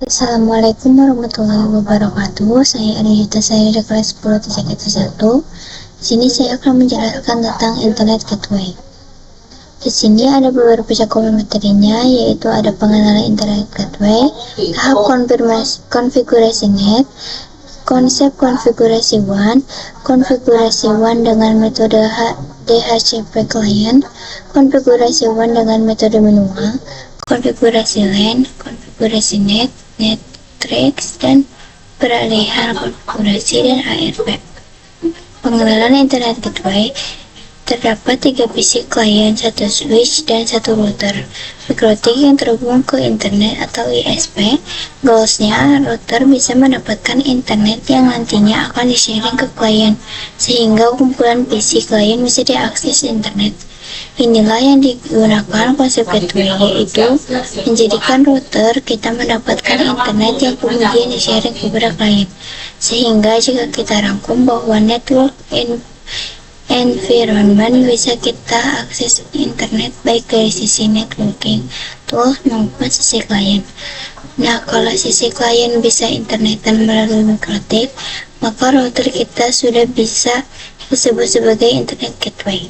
Assalamualaikum warahmatullahi wabarakatuh. Saya Ariyuta, saya dari kelas 10.1. Di sini saya akan menjelaskan tentang Internet Gateway. Di sini ada beberapa cakupan materinya, yaitu ada pengenalan Internet Gateway, tahap konfigurasi net, konsep konfigurasi WAN dengan metode DHCP client, konfigurasi WAN dengan metode manual, konfigurasi LAN, konfigurasi net, Netrix, dan peralihan konfigurasi dan ARP. Pengenalan Internet Gateway. Terdapat 3 PC client, 1 switch, dan 1 router mikrotik yang terhubung ke internet atau ISP. Goalsnya, router bisa mendapatkan internet yang nantinya akan di-sharing ke klien, sehingga kumpulan PC client bisa diakses internet. Inilah yang digunakan konsep gateway, yaitu menjadikan router kita mendapatkan internet yang kemudian di-sharing kepada klien, sehingga jika kita rangkum bahwa network environment bisa kita akses internet baik dari sisi networking tools maupun sisi klien. Nah, kalau sisi klien bisa internetan melalui mikrotik, maka router kita sudah bisa disebut sebagai internet gateway.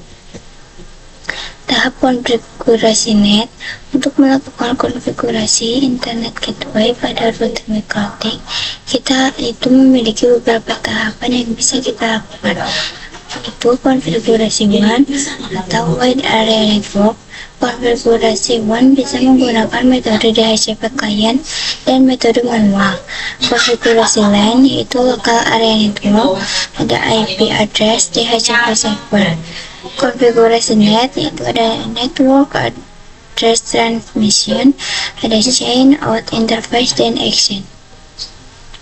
Tahap konfigurasi net. Untuk melakukan konfigurasi internet gateway pada router mikrotik, kita itu memiliki beberapa tahapan yang bisa kita lakukan, yaitu konfigurasi WAN atau Wide Area Network. Konfigurasi WAN bisa menggunakan metode DHCP client dan metode manual. Konfigurasi LAN yaitu Local Area Network, ada IP address DHCP server. Konfigurasi net yaitu ada Network Address Transmission, ada Chain Out Interface, dan Action.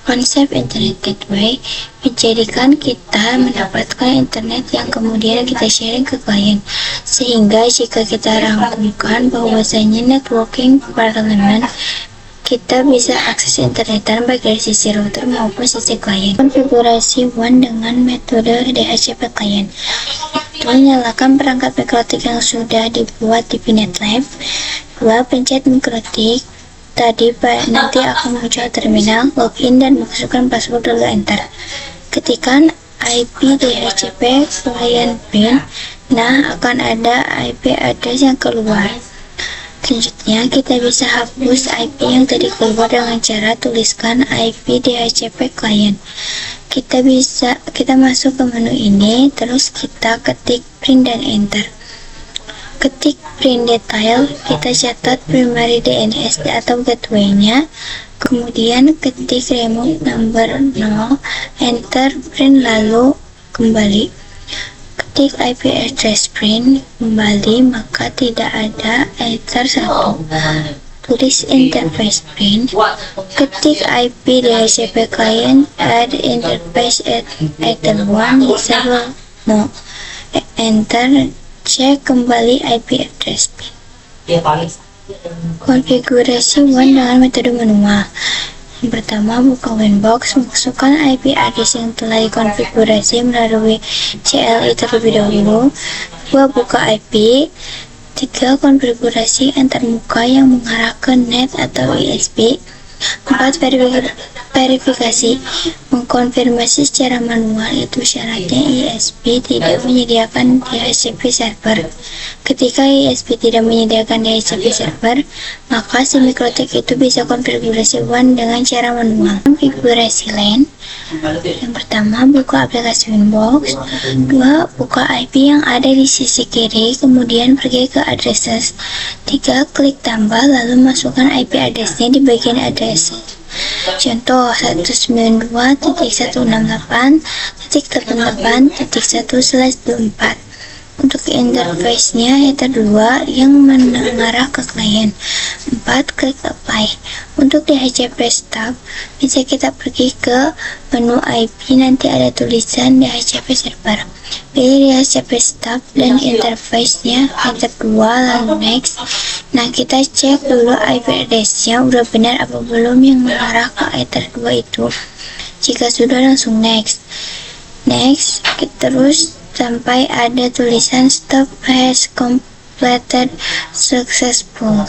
Konsep Internet Gateway menjadikan kita mendapatkan internet yang kemudian kita sharing ke klien, sehingga jika kita rangkumkan bahwasanya networking paralleling, kita bisa akses internetan baik dari sisi router maupun sisi klien. Konfigurasi WAN dengan metode DHCP client, itu nyalakan perangkat mikrotik yang sudah dibuat di VNet Lab. 2. Pencet mikrotik. Nanti akan muncul terminal, login, dan masukkan password lalu enter. Ketikkan IP DHCP client pin, nah akan ada IP address yang keluar. Selanjutnya kita bisa hapus IP yang tadi keluar dengan cara tuliskan IP DHCP client. Kita masuk ke menu ini, terus kita ketik print dan enter. Ketik print detail, kita catat primary DNS atau gateway-nya, kemudian ketik remote number 0, enter, print, lalu kembali. Ketik IP address print, kembali, maka tidak ada, enter 1. Tulis interface print, ketik IP DHCP client, add interface ether 1, disable, no, enter, cek kembali IP address pin. Konfigurasi WAN dengan metode manual. Yang pertama, buka WANbox, masukkan IP address yang telah dikonfigurasi melalui CLI terlebih dahulu. 2. Buka IP. 3. Konfigurasi antarmuka yang mengarah ke net atau ISP. 4. Verifikasi, mengkonfirmasi secara manual, itu syaratnya ISP tidak menyediakan DHCP server. Ketika ISP tidak menyediakan DHCP server, maka si mikrotik itu bisa konfigurasi WAN dengan cara manual. Konfigurasi LAN. Yang pertama, buka aplikasi WANbox. 2. Buka IP yang ada di sisi kiri, kemudian pergi ke addresses. 3. Klik tambah, lalu masukkan IP addressnya di bagian addresses. Contoh 192.168.1/24. Untuk interface-nya header 2 yang mengarah ke klien. 4. Klik apply. Untuk DHCP stub, bisa kita pergi ke menu IP, nanti ada tulisan DHCP server. Pilih DHCP stub dan interface-nya header 2, lalu next. Nah, kita cek dulu IP address-nya udah benar apa belum yang mengarah ke header 2 itu. Jika sudah, langsung next. Terus sampai ada tulisan stop has completed successful.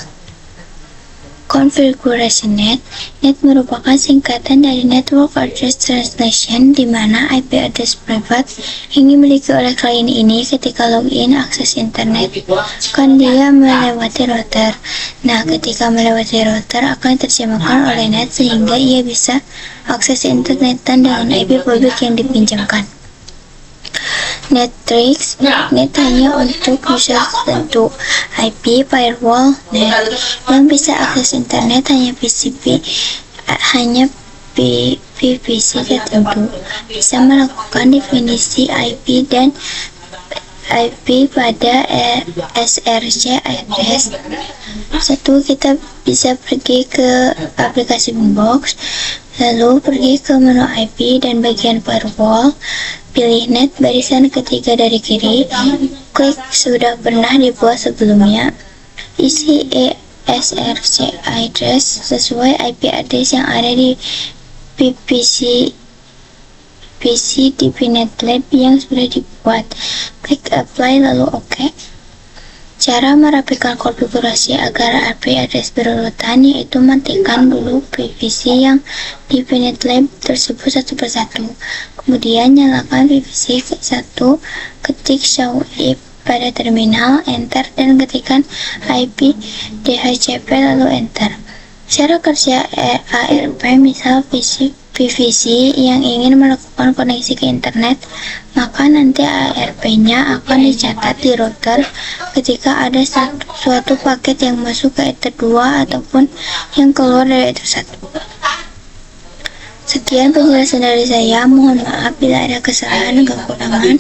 Konfigurasi NAT. NAT merupakan singkatan dari Network Address Translation, di mana IP address privat yang dimiliki oleh klien ini ketika login akses internet kan dia melewati router. Nah, ketika melewati router akan diterjemahkan oleh NAT sehingga ia bisa akses internet dengan IP publik yang dipinjamkan. NAT tricks. NAT hanya untuk user tertentu. IP firewall NAT yang bisa akses internet hanya PVC tertentu bisa melakukan definisi IP dan IP pada SRC address. Satu, kita bisa pergi ke aplikasi Boombox, lalu pergi ke menu IP dan bagian firewall. Pilih NAT barisan ketiga dari kiri, klik sudah pernah dibuat sebelumnya, isi SRC address sesuai IP address yang ada di PC di VNet-Lab yang sudah dibuat. Klik apply lalu OK. Cara merapikan konfigurasi agar IP address berurutan yaitu matikan dulu PVC yang di VNet-Lab tersebut satu persatu. Kemudian nyalakan PVC 1, ketik show if pada terminal, enter, dan ketikkan IP DHCP lalu enter. Cara kerja ARP, misal PVC yang ingin melakukan koneksi ke internet, maka nanti ARP-nya akan dicatat di router ketika ada suatu paket yang masuk ke Ether 2 ataupun yang keluar dari Ether 1. Sekian penjelasan dari saya, mohon maaf bila ada kesalahan dan kekurangan.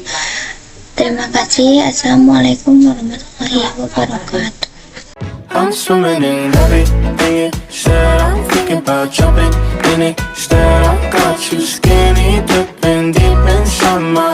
Terima kasih. Assalamualaikum warahmatullahi wabarakatuh. I'm swimming in everything you said. I'm thinking about jumping in it. Instead, I got you skinny dipping deep inside my